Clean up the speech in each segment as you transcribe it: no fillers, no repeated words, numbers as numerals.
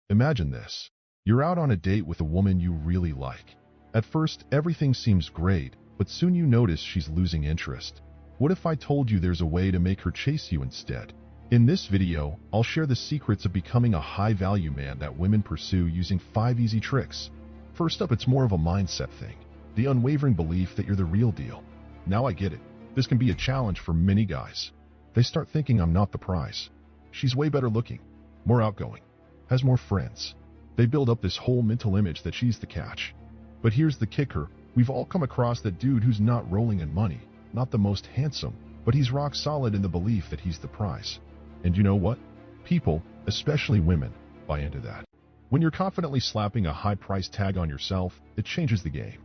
Imagine this. You're out on a date with a woman you really like. At first, everything seems great, but soon you notice she's losing interest. What if I told you there's a way to make her chase you instead? In this video, I'll share the secrets of becoming a high-value man that women pursue using 5 easy tricks. First up, it's more of a mindset thing. The unwavering belief that you're the real deal. Now I get it. This can be a challenge for many guys. They start thinking I'm not the prize. She's way better looking, more outgoing, has more friends. They build up this whole mental image that she's the catch. But here's the kicker. We've all come across that dude who's not rolling in money, not the most handsome, but he's rock solid in the belief that he's the prize. And you know what? People, especially women, buy into that. When you're confidently slapping a high price tag on yourself, it changes the game.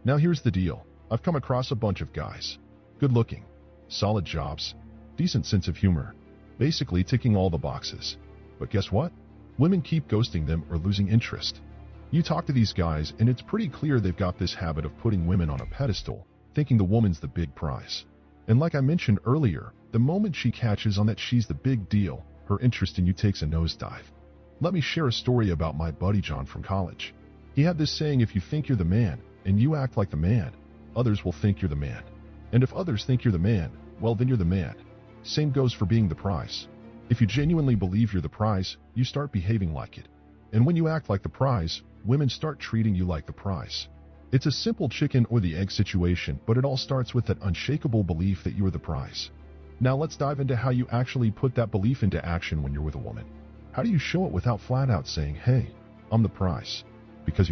Now here's the deal. I've come across a bunch of guys. Good looking, solid jobs, decent sense of humor, basically ticking all the boxes. But guess what? Women keep ghosting them or losing interest. You talk to these guys and it's pretty clear they've got this habit of putting women on a pedestal, thinking the woman's the big prize. And like I mentioned earlier, the moment she catches on that she's the big deal, her interest in you takes a nosedive. Let me share a story about my buddy John from college. He had this saying, if you think you're the man and you act like the man, others will think you're the man. And if others think you're the man, well then you're the man. Same goes for being the prize. If you genuinely believe you're the prize, you start behaving like it. And when you act like the prize, women start treating you like the prize. It's a simple chicken or the egg situation, but it all starts with that unshakable belief that you are the prize. Now let's dive into how you actually put that belief into action when you're with a woman. How do you show it without flat out saying, hey, I'm the prize? Because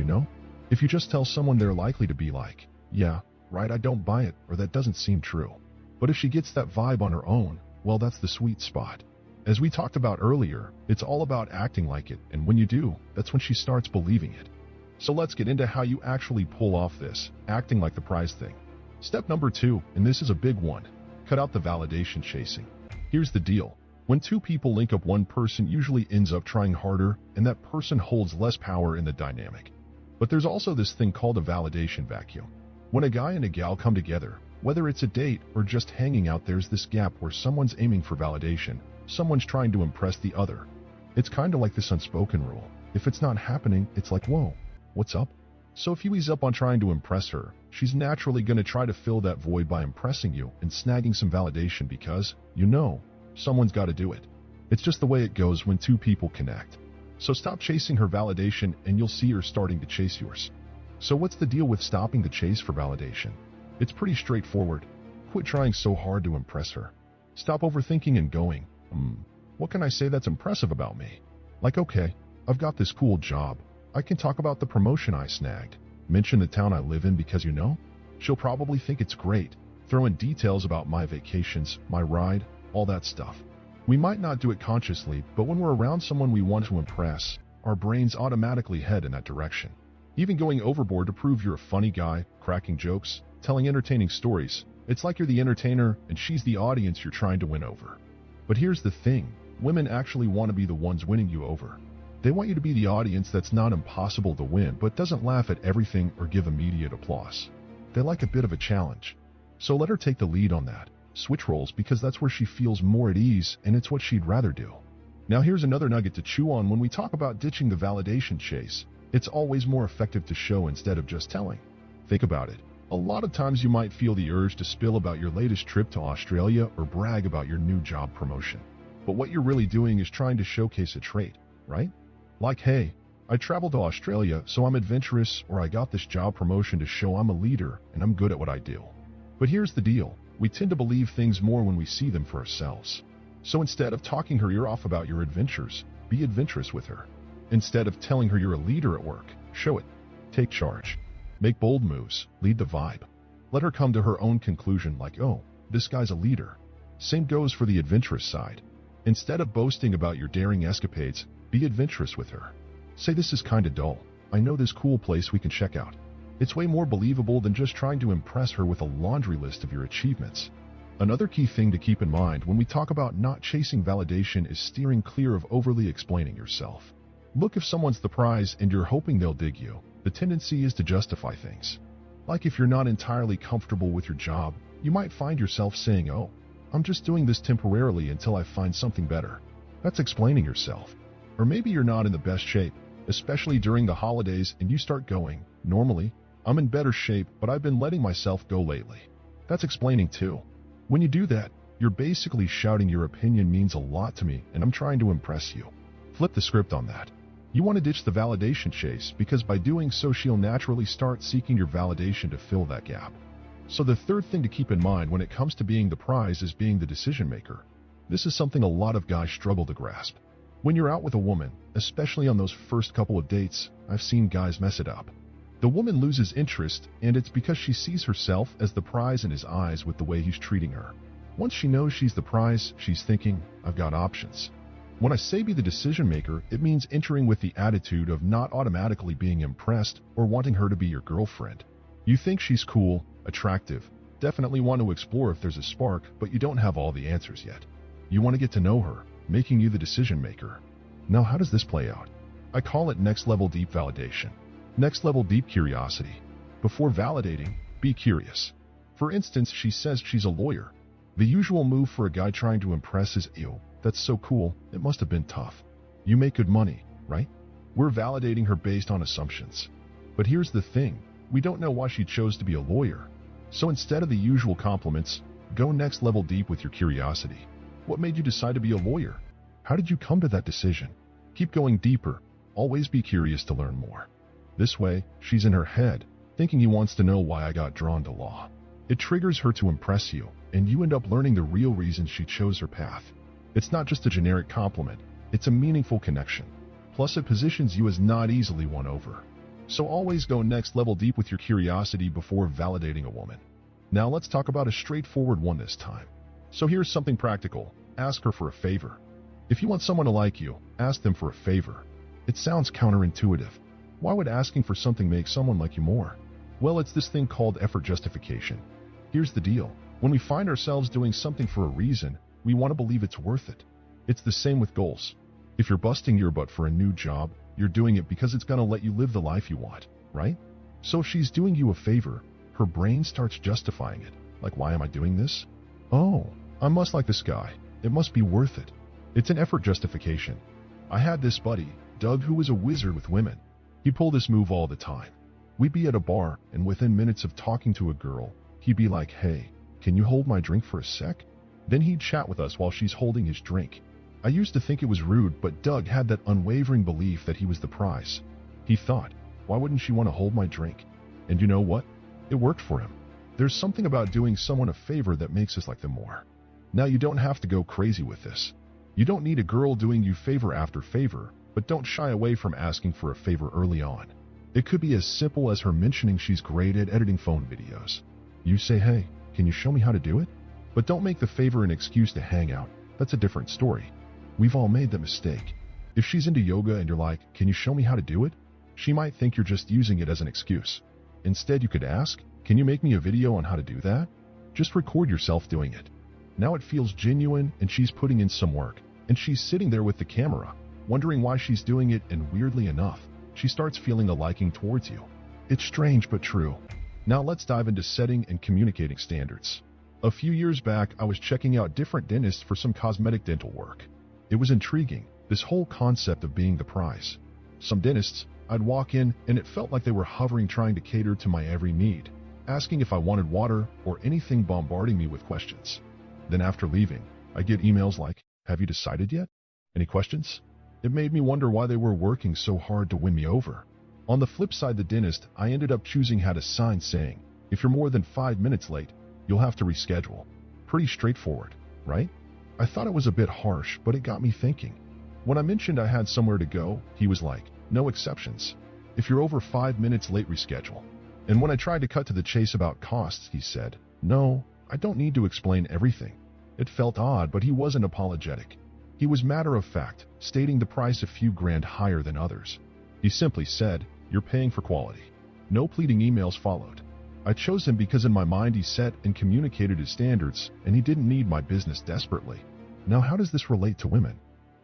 if you just tell someone, they're likely to be like, yeah, right, I don't buy it, or that doesn't seem true. But if she gets that vibe on her own, well, that's the sweet spot. As we talked about earlier, it's all about acting like it, and when you do, that's when she starts believing it. So let's get into how you actually pull off this acting like the prize thing. Step number 2, and this is a big one, cut out the validation chasing. Here's the deal. When 2 people link up, one person usually ends up trying harder, and that person holds less power in the dynamic. But there's also this thing called a validation vacuum. When a guy and a gal come together, whether it's a date or just hanging out, there's this gap where someone's aiming for validation, someone's trying to impress the other. It's kind of like this unspoken rule. If it's not happening, it's like, whoa, what's up? So if you ease up on trying to impress her, she's naturally going to try to fill that void by impressing you and snagging some validation because, someone's got to do it. It's just the way it goes when 2 people connect. So stop chasing her validation and you'll see her starting to chase yours. So what's the deal with stopping the chase for validation? It's pretty straightforward. Quit trying so hard to impress her. Stop overthinking and going, what can I say that's impressive about me? Like, okay, I've got this cool job. I can talk about the promotion I snagged. Mention the town I live in because she'll probably think it's great. Throw in details about my vacations, my ride, all that stuff. We might not do it consciously, but when we're around someone we want to impress, our brains automatically head in that direction. Even going overboard to prove you're a funny guy, cracking jokes, telling entertaining stories. It's like you're the entertainer and she's the audience you're trying to win over. But here's the thing. Women actually want to be the ones winning you over. They want you to be the audience that's not impossible to win, but doesn't laugh at everything or give immediate applause. They like a bit of a challenge. So let her take the lead on that. Switch roles because that's where she feels more at ease and it's what she'd rather do. Now here's another nugget to chew on when we talk about ditching the validation chase. It's always more effective to show instead of just telling. Think about it. A lot of times you might feel the urge to spill about your latest trip to Australia or brag about your new job promotion. But what you're really doing is trying to showcase a trait, right? Like, hey, I traveled to Australia, so I'm adventurous, or I got this job promotion to show I'm a leader and I'm good at what I do. But here's the deal. We tend to believe things more when we see them for ourselves. So instead of talking her ear off about your adventures, be adventurous with her. Instead of telling her you're a leader at work, show it. Take charge. Make bold moves. Lead the vibe. Let her come to her own conclusion like, oh, this guy's a leader. Same goes for the adventurous side. Instead of boasting about your daring escapades, be adventurous with her. Say, this is kinda dull. I know this cool place we can check out. It's way more believable than just trying to impress her with a laundry list of your achievements. Another key thing to keep in mind when we talk about not chasing validation is steering clear of overly explaining yourself. Look, if someone's the prize and you're hoping they'll dig you, the tendency is to justify things. Like if you're not entirely comfortable with your job, you might find yourself saying, oh, I'm just doing this temporarily until I find something better. That's explaining yourself. Or maybe you're not in the best shape, especially during the holidays, and you start going, "Normally, I'm in better shape, but I've been letting myself go lately." That's explaining too. When you do that, you're basically shouting, "Your opinion means a lot to me, and I'm trying to impress you." Flip the script on that. You want to ditch the validation chase, because by doing so she'll naturally start seeking your validation to fill that gap. So the third thing to keep in mind when it comes to being the prize is being the decision maker. This is something a lot of guys struggle to grasp. When you're out with a woman, especially on those first couple of dates, I've seen guys mess it up. The woman loses interest, and it's because she sees herself as the prize in his eyes with the way he's treating her. Once she knows she's the prize, she's thinking, "I've got options." When I say be the decision maker, it means entering with the attitude of not automatically being impressed or wanting her to be your girlfriend. You think she's cool, attractive, definitely want to explore if there's a spark, but you don't have all the answers yet. You want to get to know her, making you the decision maker. Now, how does this play out? I call it next level deep validation. Next level deep curiosity. Before validating, be curious. For instance, she says she's a lawyer. The usual move for a guy trying to impress is, "Ew, that's so cool, it must have been tough. You make good money, right?" We're validating her based on assumptions. But here's the thing, we don't know why she chose to be a lawyer. So instead of the usual compliments, go next level deep with your curiosity. What made you decide to be a lawyer? How did you come to that decision? Keep going deeper. Always be curious to learn more. This way, she's in her head, thinking he wants to know why I got drawn to law. It triggers her to impress you, and you end up learning the real reason she chose her path. It's not just a generic compliment, it's a meaningful connection. Plus, it positions you as not easily won over. So always go next level deep with your curiosity before validating a woman. Now let's talk about a straightforward one this time. So here's something practical. Ask her for a favor. If you want someone to like you, ask them for a favor. It sounds counterintuitive. Why would asking for something make someone like you more? Well, it's this thing called effort justification. Here's the deal. When we find ourselves doing something for a reason, we want to believe it's worth it. It's the same with goals. If you're busting your butt for a new job, you're doing it because it's going to let you live the life you want, right? So if she's doing you a favor, her brain starts justifying it. Like, why am I doing this? Oh, I must like this guy. It must be worth it. It's an effort justification. I had this buddy, Doug, who was a wizard with women. He'd pull this move all the time. We'd be at a bar, and within minutes of talking to a girl, he'd be like, "Hey, can you hold my drink for a sec?" Then he'd chat with us while she's holding his drink. I used to think it was rude, but Doug had that unwavering belief that he was the prize. He thought, why wouldn't she want to hold my drink? And you know what? It worked for him. There's something about doing someone a favor that makes us like them more. Now, you don't have to go crazy with this. You don't need a girl doing you favor after favor, but don't shy away from asking for a favor early on. It could be as simple as her mentioning she's great at editing phone videos. You say, "Hey, can you show me how to do it?" But don't make the favor an excuse to hang out. That's a different story. We've all made the mistake. If she's into yoga and you're like, "Can you show me how to do it?" she might think you're just using it as an excuse. Instead, you could ask, "Can you make me a video on how to do that?" Just record yourself doing it. Now it feels genuine, and she's putting in some work, and she's sitting there with the camera, wondering why she's doing it, and weirdly enough, she starts feeling a liking towards you. It's strange but true. Now let's dive into setting and communicating standards. A few years back, I was checking out different dentists for some cosmetic dental work. It was intriguing, this whole concept of being the prize. Some dentists, I'd walk in and it felt like they were hovering, trying to cater to my every need, asking if I wanted water or anything, bombarding me with questions. Then after leaving, I get emails like, "Have you decided yet? Any questions?" It made me wonder why they were working so hard to win me over. On the flip side, the dentist, I ended up choosing had a sign saying, "If you're more than 5 minutes late, you'll have to reschedule." Pretty straightforward, right? I thought it was a bit harsh, but it got me thinking. When I mentioned I had somewhere to go, he was like, "No exceptions. If you're over 5 minutes late, reschedule." And when I tried to cut to the chase about costs, he said, "No, I don't need to explain everything." It felt odd, but he wasn't apologetic. He was matter of fact, stating the price a few grand higher than others. He simply said, "You're paying for quality." No pleading emails followed. I chose him because in my mind he set and communicated his standards, and he didn't need my business desperately. Now, how does this relate to women?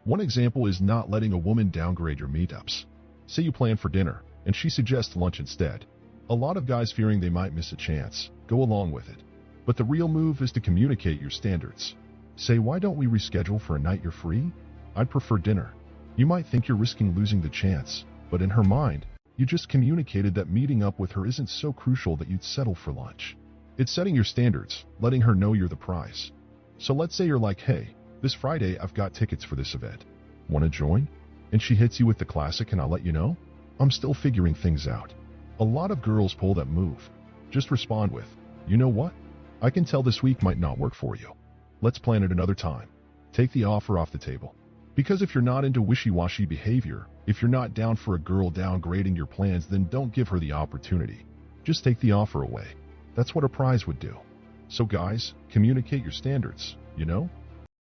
One example is not letting a woman downgrade your meetups. Say you plan for dinner, and she suggests lunch instead. A lot of guys, fearing they might miss a chance, go along with it. But the real move is to communicate your standards. Say, "Why don't we reschedule for a night you're free? I'd prefer dinner." You might think you're risking losing the chance, but in her mind, you just communicated that meeting up with her isn't so crucial that you'd settle for lunch. It's setting your standards, letting her know you're the prize. So let's say you're like, hey, this Friday I've got tickets for this event. Want to join? And she hits you with the classic, and I'll let you know. I'm still figuring things out. A lot of girls pull that move. Just respond with, you know what? I can tell this week might not work for you. Let's plan it another time. Take the offer off the table. Because if you're not into wishy-washy behavior, if you're not down for a girl downgrading your plans, then don't give her the opportunity. Just take the offer away. That's what a prize would do. So guys, communicate your standards, you know?